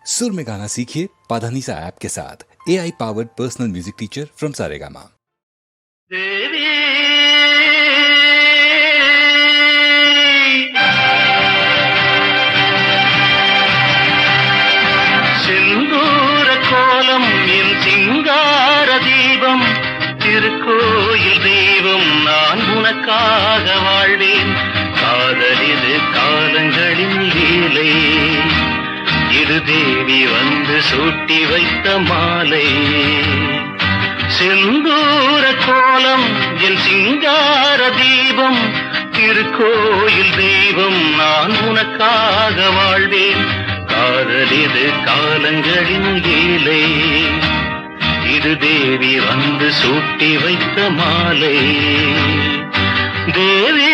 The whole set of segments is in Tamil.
सुर में गाना सीखिए पाधानीसा ऐप के साथ। AI powered personal music teacher from Saregama. செந்தூர கோலம் என் சிங்கார தீபம், திருக்கோயில் தெய்வம் நான் உனக்காக வாழ்வேன். காதலிது காலங்களின் லீலை, இது தேவி வந்து சூட்டி வைத்த மாலை. செந்தூர கோலம் என் சிங்கார தீபம், திருக்கோயில் தெய்வம் நான் உனக்காக வாழ்வேன். காதலிது காலங்களின் லீலை, இது தேவி வந்து சூட்டி வைத்த மாலை. தேவி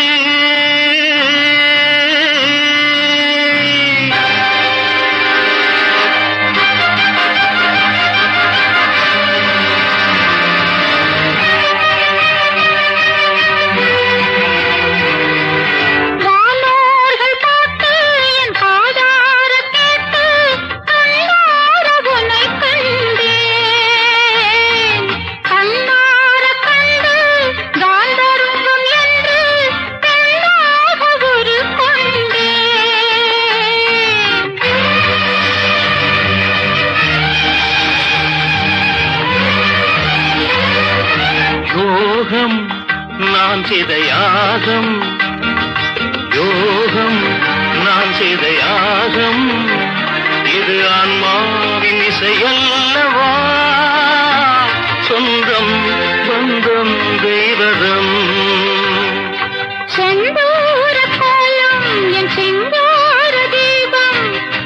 யோகம் நான் செய்த யாகம், யோகம் நான் செய்த யாகம், இது ஆன்மாவின் இசையல்லவா, சொந்தம் பந்தம் தெய்வதம். செந்தூர கோலம் என் சிங்கார தீபம்,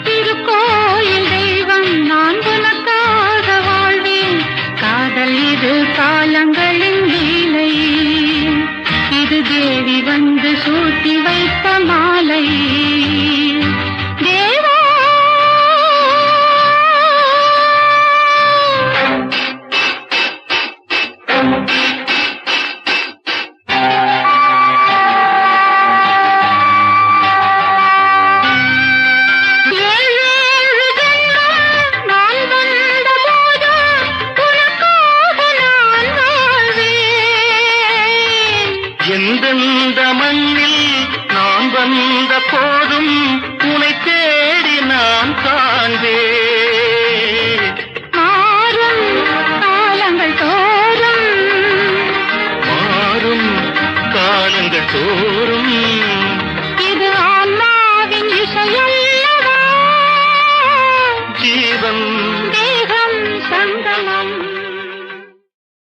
திருக்கோயில் தெய்வம் நான் உனக்காக வாழ்வேன். காதல் இது காலங்களின் லீலை, இது தேவி வந்து சூட்டி வைத்த மாலை. தேவா எந்தெந்த மண்ணில் நான் வந்த போதும் உனை தேடி நான் காண்பேன். மாறும் காலங்கள் தோறும், மாறும் காலங்கள் தோறும்